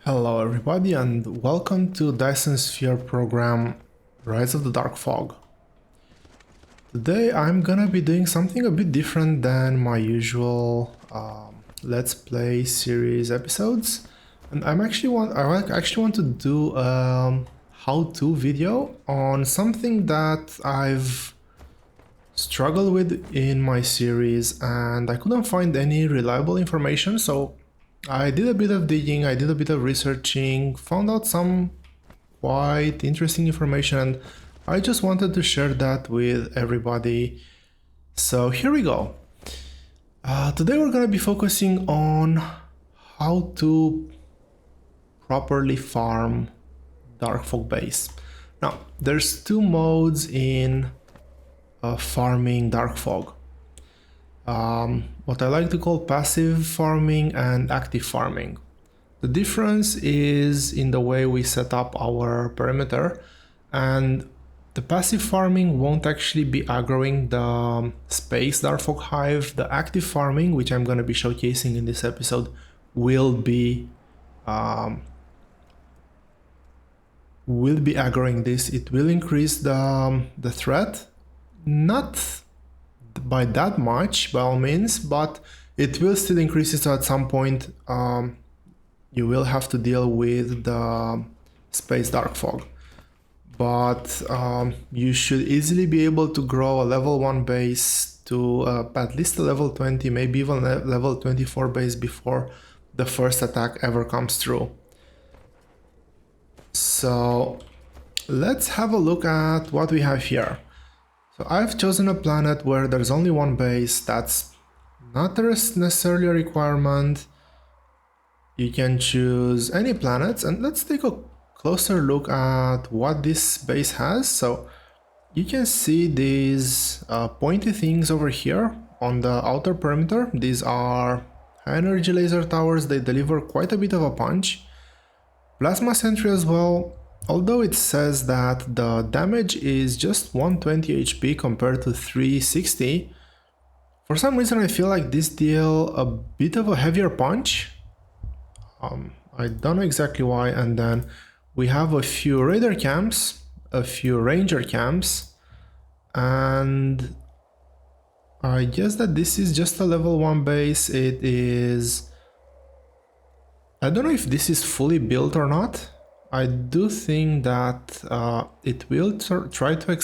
Hello everybody and welcome to Dyson Sphere Program Rise of the Dark Fog. Today I'm gonna be doing something a bit different than my usual Let's Play series episodes, and I actually want to do a how-to video on something that I've struggled with in my series and I couldn't find any reliable information, so I did a bit of digging, I did a bit of researching, found out some quite interesting information, and I just wanted to share that with everybody. So here we go. Today we're going to be focusing on how to properly farm Dark Fog Base. Now, there's two modes in farming Dark Fog. What I like to call passive farming and active farming. The difference is in the way we set up our perimeter, and the passive farming won't actually be aggroing the space Dark Fog Hive. The active farming, which I'm going to be showcasing in this episode, will be aggroing this. It will increase the threat, not by that much by all means, but it will still increase it. So at some point you will have to deal with the space Dark Fog, but you should easily be able to grow a level 1 base to at least a level 20, maybe even a level 24 base before the first attack ever comes through. So let's have a look at what we have here. So I've chosen a planet where there's only one base. That's not necessarily a requirement. You can choose any planets, and let's take a closer look at what this base has. So you can see these pointy things over here on the outer perimeter. These are high energy laser towers. They deliver quite a bit of a punch. Plasma sentry as well. Although it says that the damage is just 120 HP compared to 360, for some reason I feel like this deal a bit of a heavier punch. I don't know exactly why. And then we have a few radar camps, a few ranger camps, and I guess that this is just a level 1 base. It is... I don't know if this is fully built or not. I do think that it will try to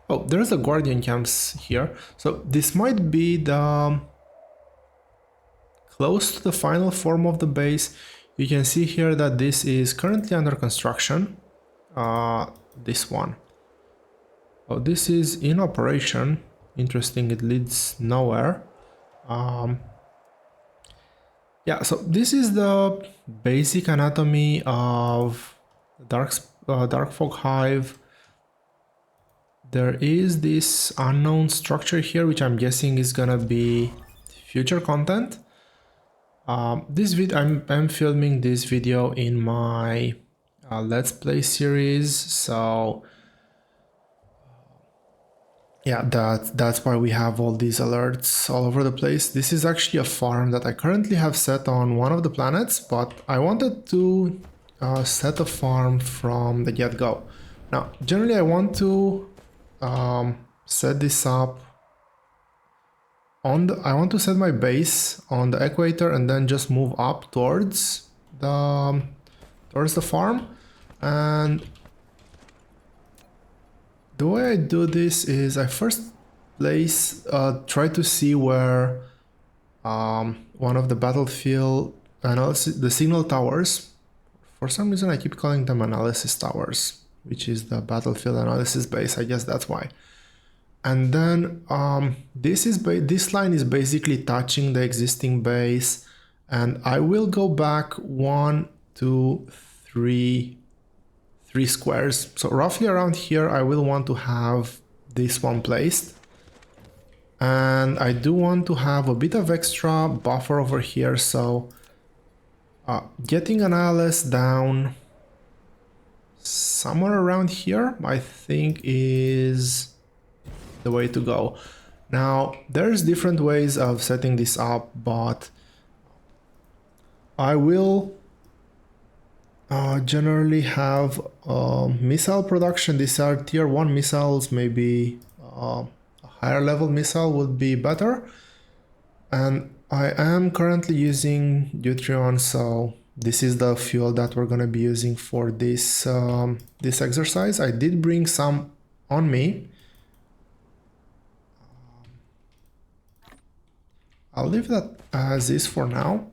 oh, there's a guardian camps here. So this might be the close to the final form of the base. You can see here that this is currently under construction. This one. Oh, this is in operation. Interesting, it leads nowhere. Yeah, so this is the basic anatomy of Dark Fog Hive. There is this unknown structure here, which I'm guessing is gonna be future content. I'm filming this video in my Let's Play series, so yeah, that's why we have all these alerts all over the place. This is actually a farm that I currently have set on one of the planets, but I wanted to set a farm from the get-go. Now, generally I want to set this up on I want to set my base on the equator and then just move up towards the farm. And the way I do this is I first try to see where one of the battlefield analysis, the signal towers. For some reason I keep calling them analysis towers, which is the battlefield analysis base. I guess that's why. And then this line is basically touching the existing base, and I will go back 1, 2, 3 squares. So roughly around here I will want to have this one placed, and I do want to have a bit of extra buffer over here. So getting an ALS down somewhere around here I think is the way to go. Now there's different ways of setting this up, but I will generally have missile production. These are tier 1 missiles, maybe a higher level missile would be better. And I am currently using deuterium, so this is the fuel that we're going to be using for this this exercise. I did bring some on me. I'll leave that as is for now.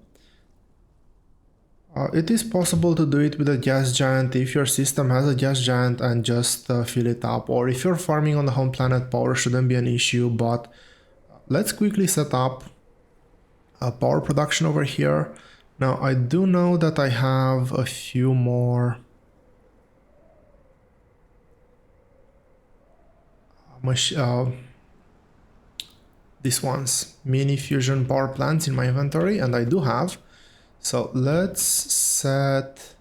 It is possible to do it with a gas giant if your system has a gas giant and just fill it up, or if you're farming on the home planet, power shouldn't be an issue. But let's quickly set up a power production over here. Now I do know that I have a few more these ones, mini fusion power plants in my inventory, and I do have. So let's set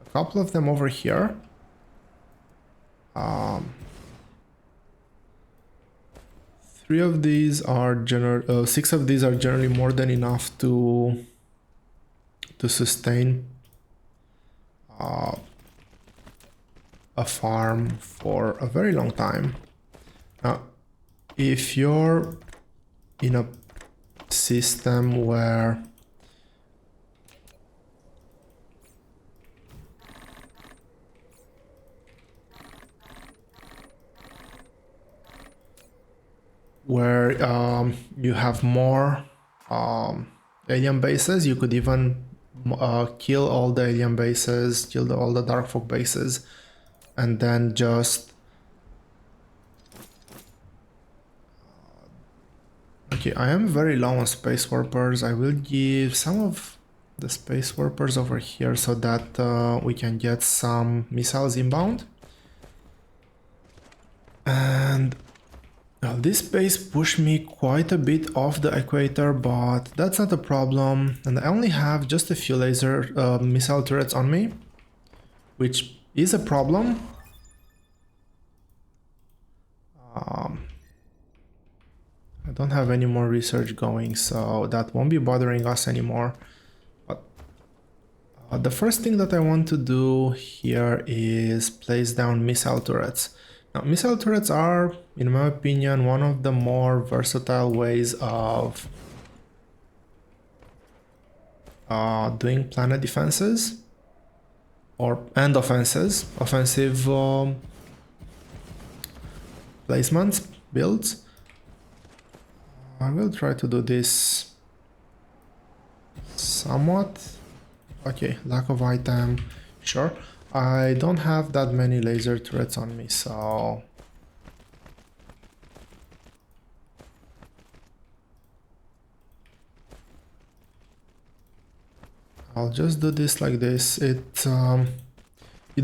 a couple of them over here. 6 of these are generally more than enough to sustain a farm for a very long time. Now, if you're in a system where you have more alien bases, you could even kill all the alien bases, kill all the dark folk bases, and then just okay, I am very low on space warpers. I will give some of the space warpers over here so that we can get some missiles inbound. And this base pushed me quite a bit off the equator, but that's not a problem. And I only have just a few laser missile turrets on me, which is a problem. I don't have any more research going, so that won't be bothering us anymore. But the first thing that I want to do here is place down missile turrets. Now, missile turrets are, in my opinion, one of the more versatile ways of doing planet defenses and offensive placements, builds. I will try to do this somewhat. Okay, lack of item, sure. I don't have that many laser turrets on me, so I'll just do this like this. You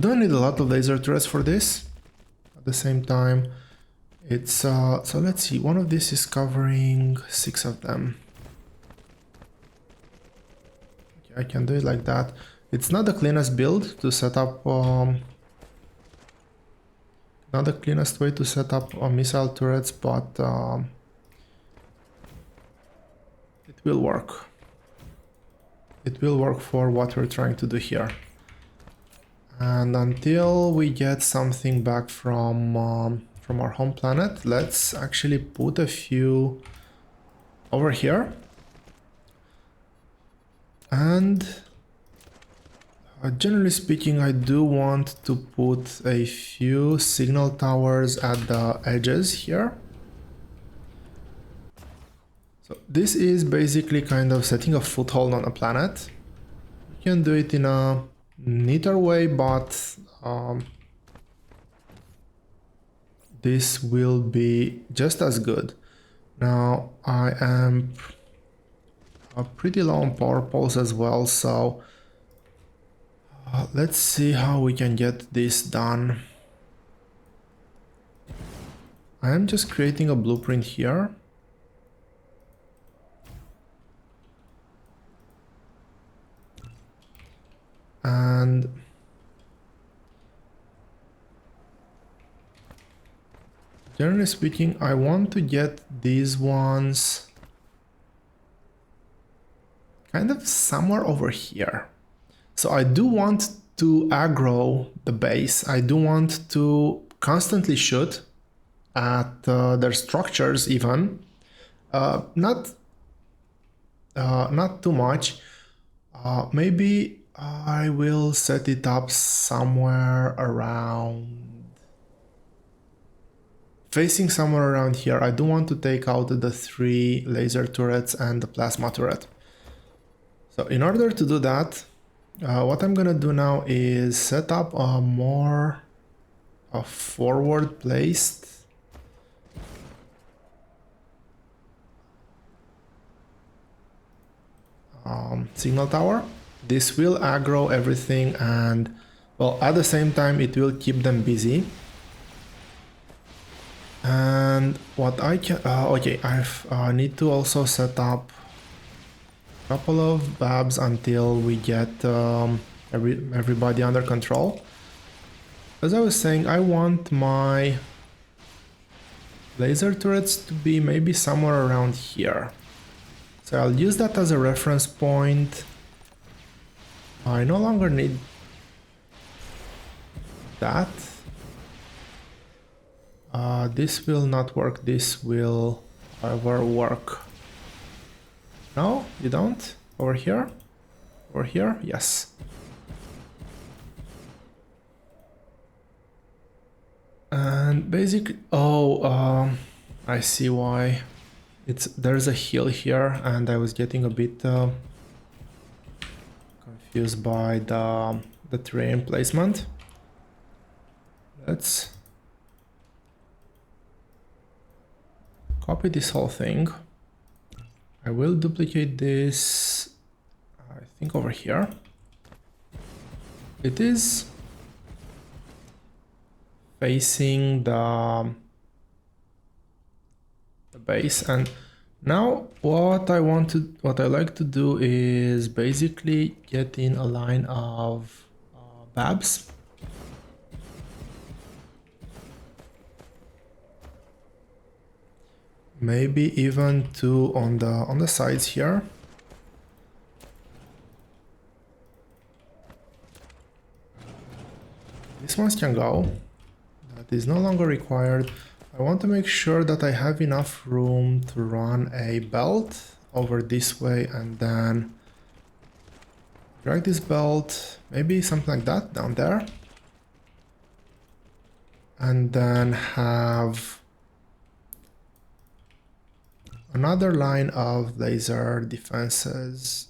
don't need a lot of laser turrets for this. At the same time, it's so let's see, one of these is covering 6 of them. Okay, I can do it like that. It's not the cleanest build to set up, not the cleanest way to set up missile turrets, but it will work. It will work for what we're trying to do here. And until we get something back from our home planet, let's actually put a few over here. And generally speaking, I do want to put a few signal towers at the edges here. So this is basically kind of setting a foothold on a planet. You can do it in a neater way, but this will be just as good. Now I am pretty low on power poles as well, so let's see how we can get this done. I am just creating a blueprint here. And generally speaking, I want to get these ones kind of somewhere over here. So I do want to aggro the base. I do want to constantly shoot at their structures even. Not too much. Maybe I will set it up somewhere around, facing somewhere around here. I do want to take out the 3 laser turrets and the plasma turret. So in order to do that, what I'm gonna do now is set up a more forward placed signal tower. This will aggro everything, and well, at the same time it will keep them busy. And what I can okay, I need to also set up a couple of babs until we get everybody under control. As I was saying, I want my laser turrets to be maybe somewhere around here. So I'll use that as a reference point. I no longer need that. This will not work. This will, however, work. No, you don't? Over here? Over here? Yes. And basically, I see why. There's a hill here, and I was getting a bit confused by the terrain placement. Let's copy this whole thing. I will duplicate this, I think, over here. It is facing the base, and now what I like to do is basically get in a line of babs. Maybe even 2 on the sides here. These ones can go. That is no longer required. I want to make sure that I have enough room to run a belt over this way, and then drag this belt, maybe something like that down there, and then have another line of laser defenses.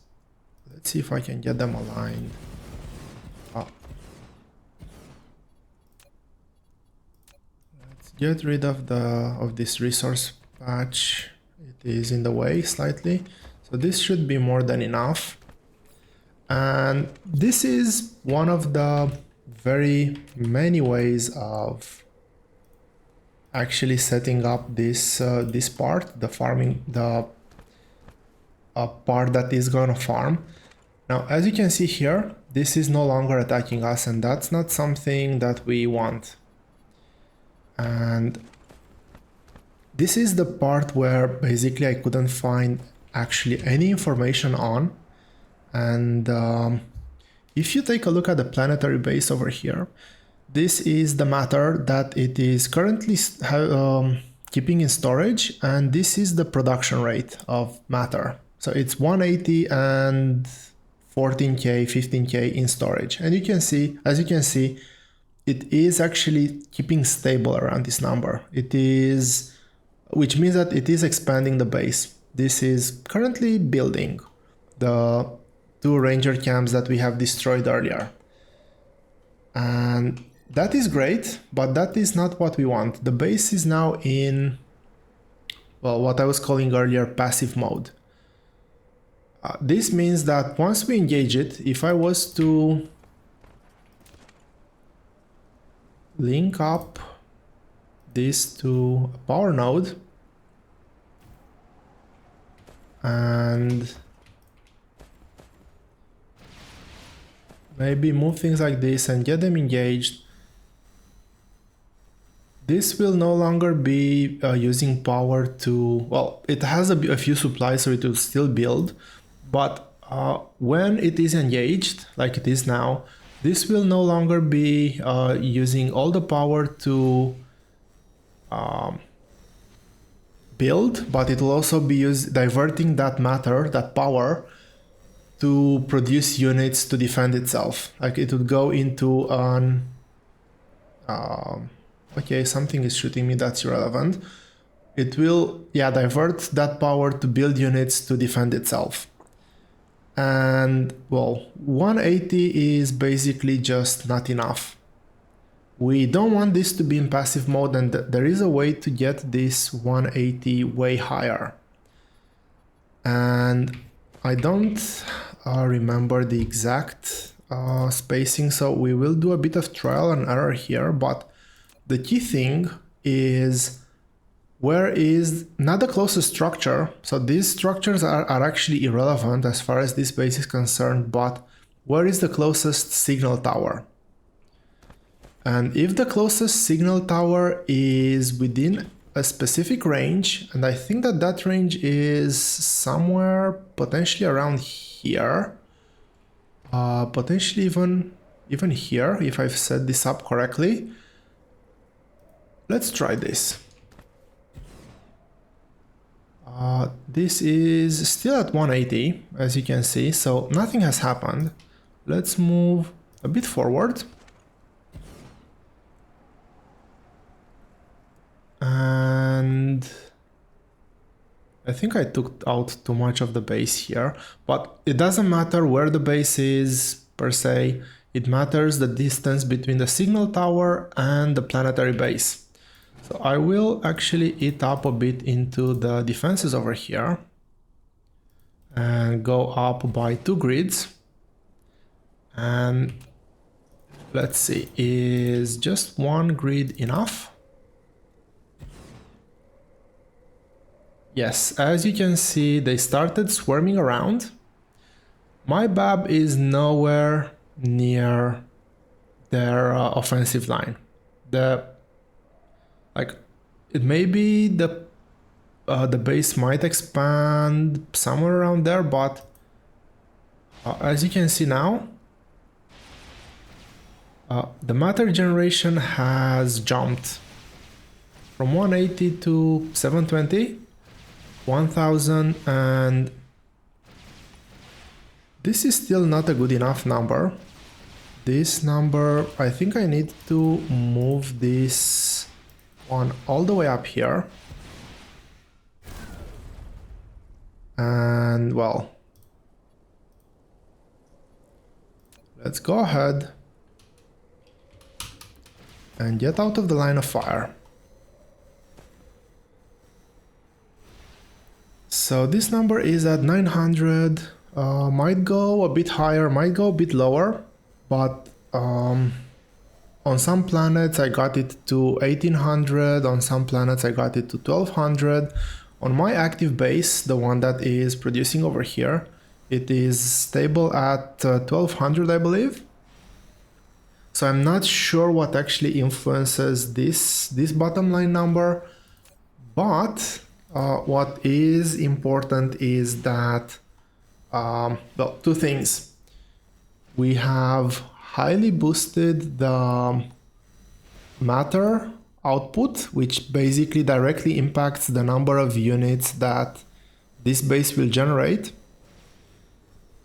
Let's see if I can get them aligned. Get rid of this resource patch. It is in the way slightly, so this should be more than enough. And this is one of the very many ways of actually setting up this this part, the farming, the part that is gonna farm. Now, as you can see here, this is no longer attacking us, and that's not something that we want. And this is the part where basically I couldn't find actually any information on. And if you take a look at the planetary base over here, this is the matter that it is currently keeping in storage, and this is the production rate of matter. So it's 180 and 14K, 15K in storage. And you can see, as you can see, it is actually keeping stable around this number. It is, which means that it is expanding the base. This is currently building the 2 ranger camps that we have destroyed earlier. And that is great, but that is not what we want. The base is now in, well, what I was calling earlier passive mode. This means that once we engage it, if I was to link up this to a power node and maybe move things like this and get them engaged, this will no longer be using power to, well, it has a few supplies, so it will still build, but when it is engaged, like it is now, this will no longer be using all the power to build, but it will also be diverting that matter, that power, to produce units to defend itself. Like it would go into an... okay, something is shooting me, that's irrelevant. It will, yeah, divert that power to build units to defend itself. And, well, 180 is basically just not enough. We don't want this to be in passive mode, and there is a way to get this 180 way higher. And I don't remember the exact spacing, so we will do a bit of trial and error here, but the key thing is where is not the closest structure. So these structures are actually irrelevant as far as this base is concerned, but where is the closest signal tower? And if the closest signal tower is within a specific range, and I think that that range is somewhere potentially around here, potentially even here, if I've set this up correctly. Let's try this. This is still at 180, as you can see, so nothing has happened. Let's move a bit forward. And I think I took out too much of the base here, but it doesn't matter where the base is per se. It matters the distance between the signal tower and the planetary base. So I will actually eat up a bit into the defenses over here and go up by 2 grids. And let's see, is just 1 grid enough? Yes, as you can see, they started swarming around. My BAB is nowhere near their offensive line. It may be the base might expand somewhere around there, but as you can see now, the matter generation has jumped from 180 to 720, 1000, and this is still not a good enough number. This number, I think I need to move this one all the way up here. And well, let's go ahead and get out of the line of fire. So this number is at 900, might go a bit higher, might go a bit lower, but on some planets I got it to 1800, on some planets I got it to 1200. On my active base, the one that is producing over here, it is stable at 1200, I believe. So I'm not sure what actually influences this bottom line number, but what is important is that, well, 2 things. We have highly boosted the matter output, which basically directly impacts the number of units that this base will generate.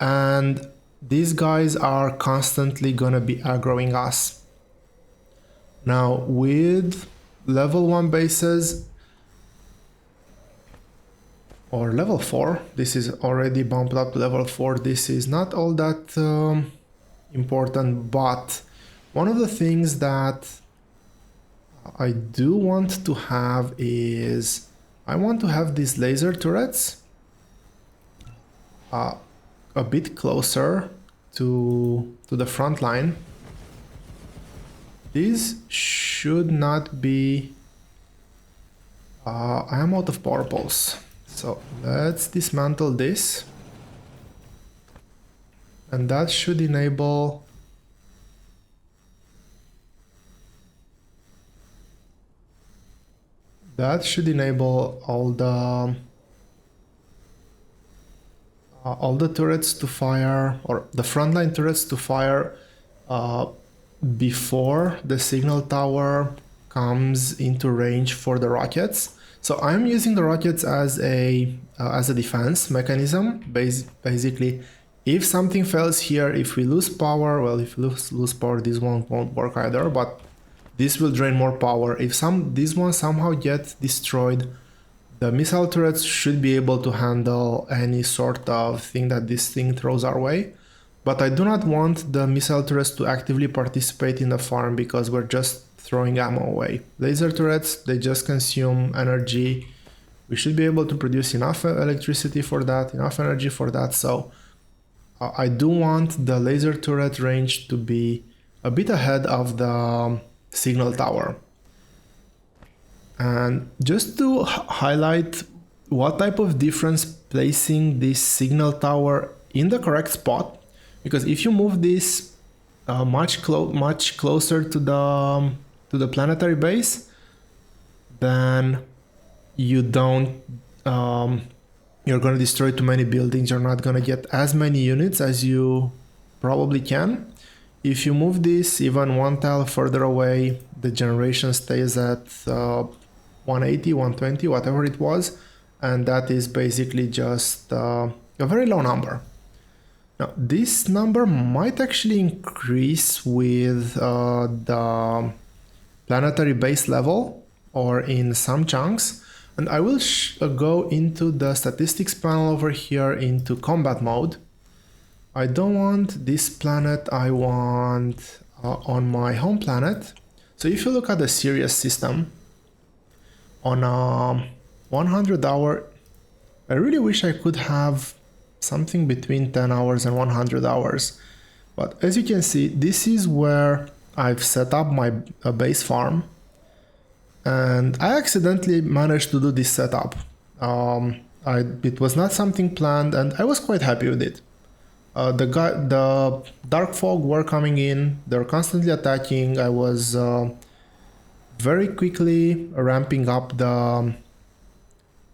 And these guys are constantly gonna be aggroing us. Now with level 1 bases, or level 4, this is already bumped up to level 4, this is not all that important, but one of the things that I do want to have is I want to have these laser turrets a bit closer to the front line. These should not be... I am out of power poles, so let's dismantle this. And that should enable all the turrets to fire, or the frontline turrets to fire before the signal tower comes into range for the rockets. So I'm using the rockets as a defense mechanism. Basically, if something fails here, if we lose power, well, if we lose power, this one won't work either, but this will drain more power. If this one somehow gets destroyed, the missile turrets should be able to handle any sort of thing that this thing throws our way. But I do not want the missile turrets to actively participate in the farm because we're just throwing ammo away. Laser turrets, they just consume energy. We should be able to produce enough electricity for that, enough energy for that. So I do want the laser turret range to be a bit ahead of the signal tower. And just to highlight what type of difference placing this signal tower in the correct spot, because if you move this much closer to the planetary base, then you don't you're going to destroy too many buildings. You're not going to get as many units as you probably can. If you move this even one tile further away, the generation stays at 180, 120, whatever it was, and that is basically just a very low number. Now, this number might actually increase with the planetary base level or in some chunks. And I will go into the statistics panel over here into combat mode. I don't want this planet, I want on my home planet. So if you look at the Sirius system, on a 100 hour, I really wish I could have something between 10 hours and 100 hours. But as you can see, this is where I've set up my base farm. And I accidentally managed to do this setup. It was not something planned and I was quite happy with it. The dark fog were coming in, they were constantly attacking. I was very quickly ramping up the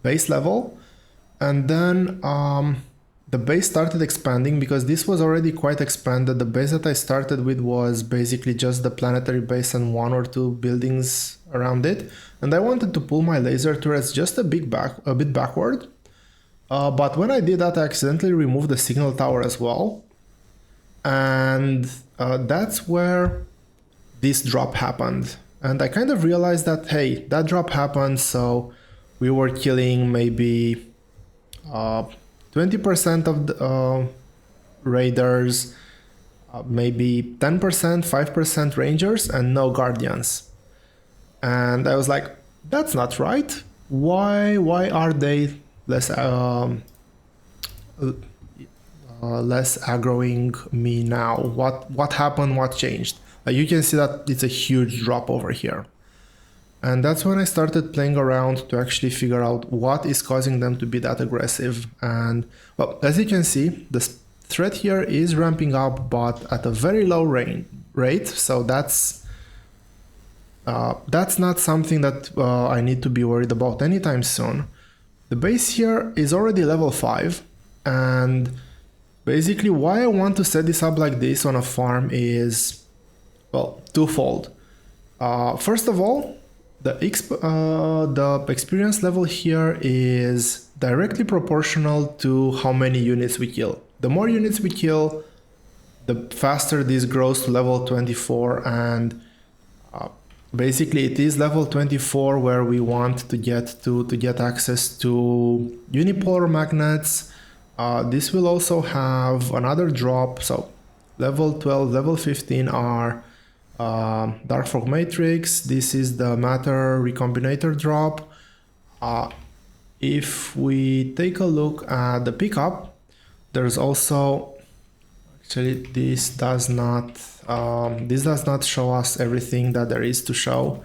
base level, and then the base started expanding because this was already quite expanded. The base that I started with was basically just the planetary base and one or two buildings around it, and I wanted to pull my laser turrets just a bit backward. But when I did that, I accidentally removed the signal tower as well, and that's where this drop happened. And I kind of realized that, hey, that drop happened, so we were killing maybe 20% of the raiders, maybe 10%, 5% rangers, and no guardians. And I was like, that's not right. Why are they less aggroing me now? What happened? What changed? You can see that it's a huge drop over here. And that's when I started playing around to actually figure out what is causing them to be that aggressive. And well, as you can see, the threat here is ramping up, but at a very low rate. So that's not something that I need to be worried about anytime soon. The base here is already level 5, and basically why I want to set this up like this on a farm is, well, twofold. First of all, the experience level here is directly proportional to how many units we kill. The more units we kill, the faster this grows to level 24, and basically it is level 24 where we want to get access to unipolar magnets. This will also have another drop, so level 12, level 15 are Dark Fog Matrix. This is the Matter Recombinator drop. If we take a look at the pickup, there's also, actually this does not show us everything that there is to show.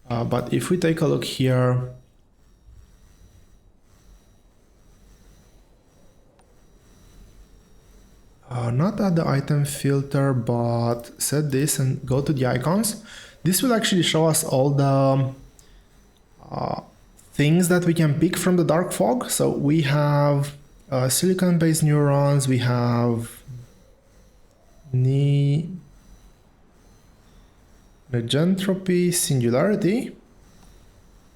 But if we take a look here, not at the item filter, but set this and go to the icons. This will actually show us all the things that we can pick from the dark fog. So we have silicon-based neurons, we have Negentropy Singularity.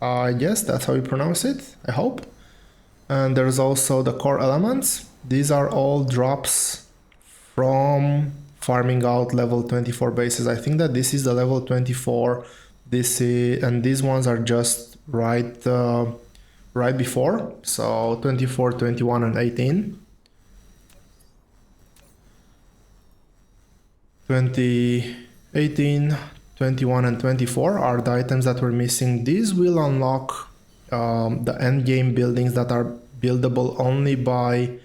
I guess that's how you pronounce it, I hope. And there's also the core elements. These are all drops from farming out level 24 bases. I think that this is the level 24. And these ones are just right before. So 24, 21, and 18. 18, 21, and 24 are the items that we're missing. These will unlock the end game buildings that are buildable only by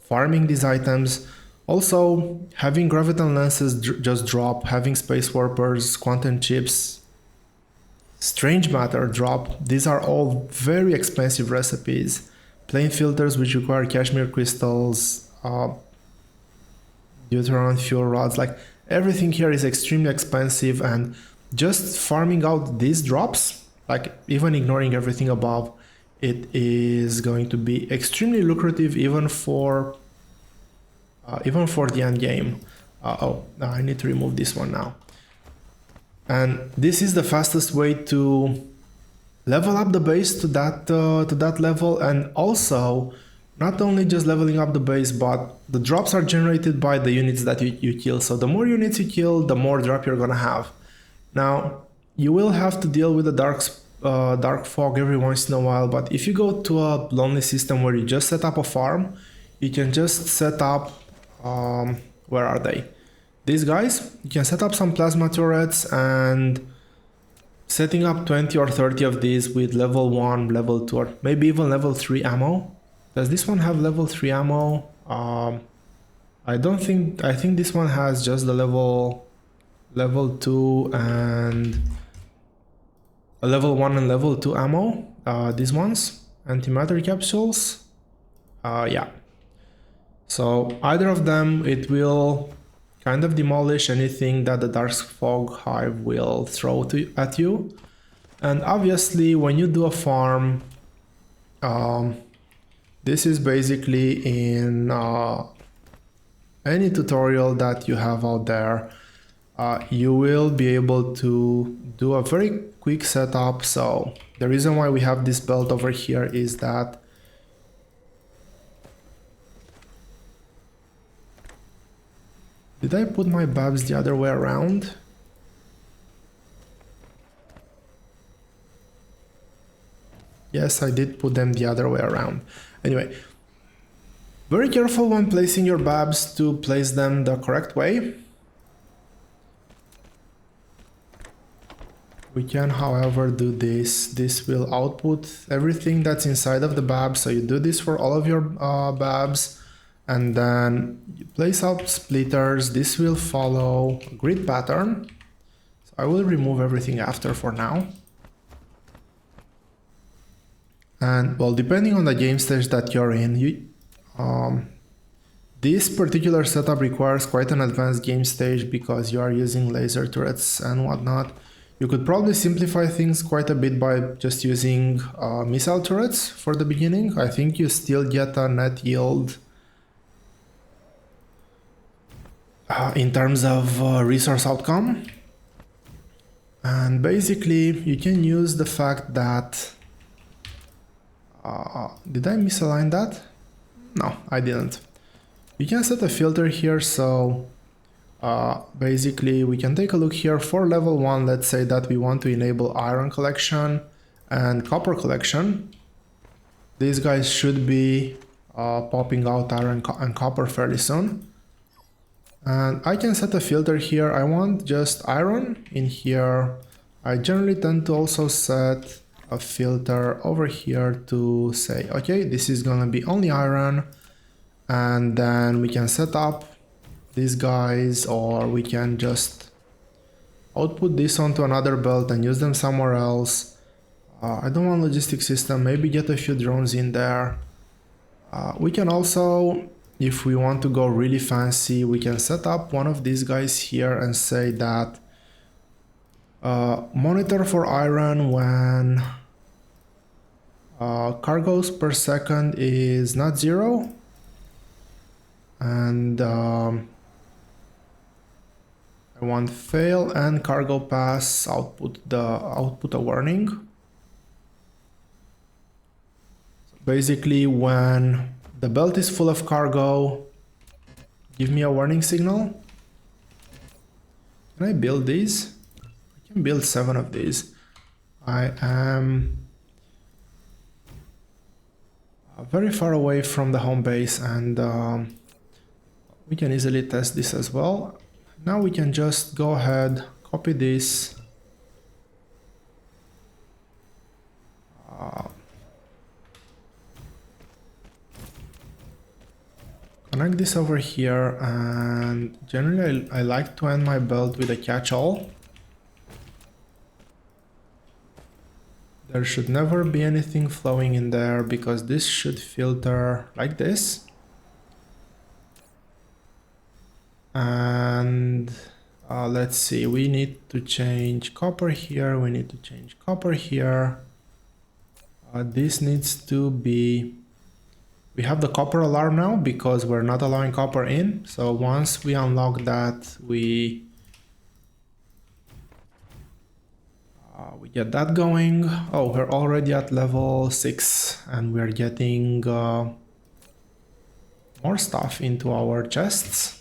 farming these items. Also, having graviton lenses just drop, having space warpers, quantum chips, strange matter drop. These are all very expensive recipes. Plane filters which require cashmere crystals, deuteron fuel rods, like everything here is extremely expensive, and just farming out these drops, like even ignoring everything above, it is going to be extremely lucrative even for the end game. I need to remove this one now. And this is the fastest way to level up the base to that level, and also not only just leveling up the base, but the drops are generated by the units that you kill. So the more units you kill, the more drop you're gonna have. Now, you will have to deal with the dark fog every once in a while, but if you go to a lonely system where you just set up a farm, you can just set up, where are they? These guys, you can set up some plasma turrets, and setting up 20 or 30 of these with level 1, level 2, or maybe even level 3 ammo. Does this one have level 3 ammo? I think this one has just the level 2 and a level 1 and level 2 ammo. These ones, antimatter capsules. Yeah. So either of them, it will kind of demolish anything that the dark fog hive will throw at you. And obviously, when you do a farm, this is basically in any tutorial that you have out there, you will be able to do a very quick setup. So the reason why we have this belt over here is that did I put my babs the other way around? Yes, I did put them the other way around. Anyway, very careful when placing your babs to place them the correct way. We can, however, do this. This will output everything that's inside of the babs. So you do this for all of your babs, and then you place out splitters. This will follow a grid pattern. So I will remove everything after for now. And well, depending on the game stage that you're in, this particular setup requires quite an advanced game stage because you are using laser turrets and whatnot. You could probably simplify things quite a bit by just using missile turrets for the beginning. I think you still get a net yield in terms of resource outcome. And basically, you can use the fact that did I misalign that? No, I didn't. You can set a filter here, so basically we can take a look here for level 1. Let's say that we want to enable iron collection and copper collection. These guys should be popping out iron and copper fairly soon. And I can set a filter here. I want just iron in here. I generally tend to also set a filter over here to say, okay, this is gonna be only iron, and then we can set up these guys, or we can just output this onto another belt and use them somewhere else. I don't want logistic system, maybe get a few drones in there. We can also, if we want to go really fancy, we can set up one of these guys here and say that monitor for iron when cargoes per second is not 0, and I I want fail and cargo pass output a warning. So basically, when the belt is full of cargo, give me a warning signal. Can I build these? I can build 7 of these. I am very far away from the home base, and we can easily test this as well. Now we can just go ahead, copy this, connect this over here, and generally I like to end my belt with a catch-all. There should never be anything flowing in there because this should filter like this. And let's see, we need to change copper here, we need to change copper here. This needs to be... We have the copper alarm now because we're not allowing copper in. So once we unlock that, we get that going. Oh, we're already at level 6 and we're getting more stuff into our chests.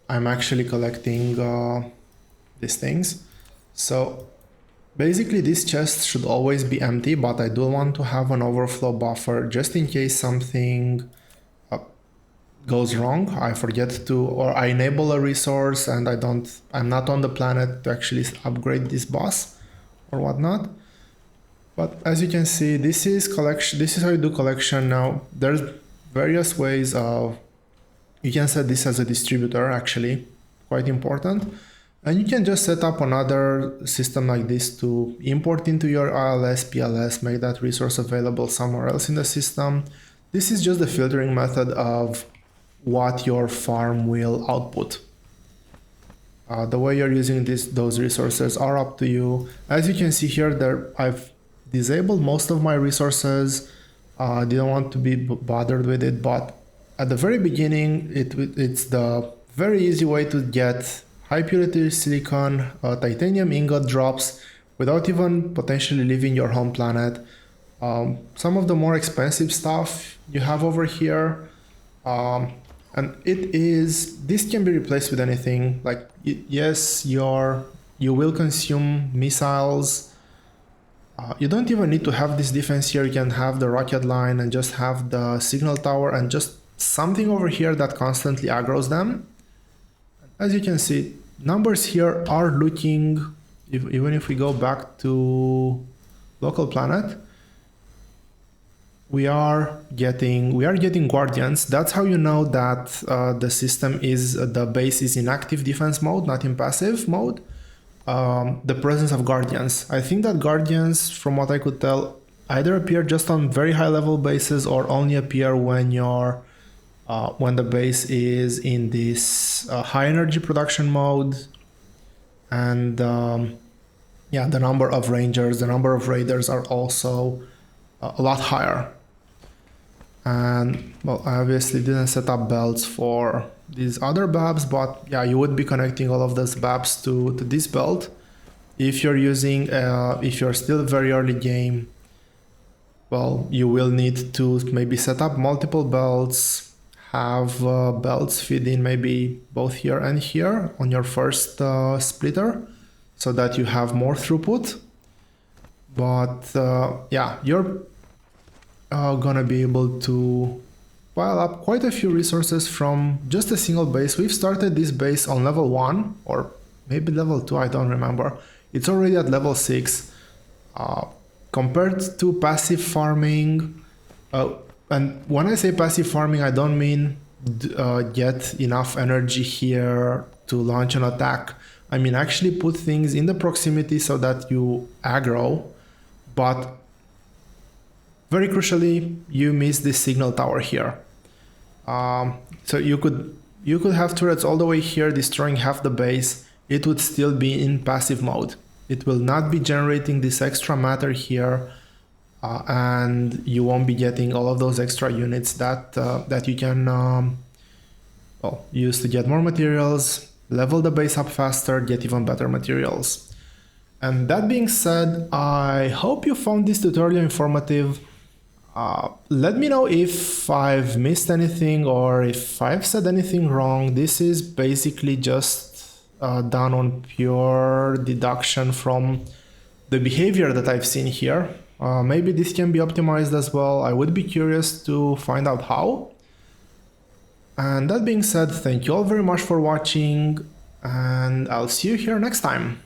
I'm actually collecting these things. So basically these chests should always be empty, but I do want to have an overflow buffer just in case something goes wrong. I forget to, or I enable a resource and I'm not on the planet to actually upgrade this boss or whatnot. But as you can see, this is collection. This is how you do collection. Now there's various ways of, you can set this as a distributor, actually quite important. And you can just set up another system like this to import into your ILS, PLS, make that resource available somewhere else in the system. This is just the filtering method of what your farm will output. The way you're using those resources are up to you. As you can see here, I've disabled most of my resources. Didn't want to be bothered with it, but at the very beginning, it's the very easy way to get high purity silicon, titanium ingot drops without even potentially leaving your home planet. Some of the more expensive stuff you have over here, and this can be replaced with anything. Like, yes, you will consume missiles. You don't even need to have this defense here. You can have the rocket line and just have the signal tower and just something over here that constantly aggroes them. As you can see, numbers here are looking, even if we go back to local planet, we are getting guardians. That's how you know that the base is in active defense mode, not in passive mode. The presence of guardians. I think that guardians, from what I could tell, either appear just on very high level bases or only appear when the base is in this high energy production mode. And yeah, the number of rangers, the number of raiders are also a lot higher. And well, I obviously didn't set up belts for these other babs, but yeah, you would be connecting all of those babs to this belt. If you're if you're still very early game, well, you will need to maybe set up multiple belts, have belts feed in maybe both here and here on your first splitter so that you have more throughput. But yeah, you're gonna be able to pile up quite a few resources from just a single base. We've started this base on level 1 or maybe level 2, I don't remember. It's already at level 6. Compared to passive farming, and when I say passive farming, I don't mean get enough energy here to launch an attack. I mean actually put things in the proximity so that you aggro, but very crucially, you miss this signal tower here. So you could have turrets all the way here destroying half the base. It would still be in passive mode. It will not be generating this extra matter here, and you won't be getting all of those extra units that you can use to get more materials. level the base up faster, get even better materials. And that being said, I hope you found this tutorial informative. Let me know if I've missed anything or if I've said anything wrong. This is basically just done on pure deduction from the behavior that I've seen here. Maybe this can be optimized as well. I would be curious to find out how. And that being said, thank you all very much for watching, and I'll see you here next time.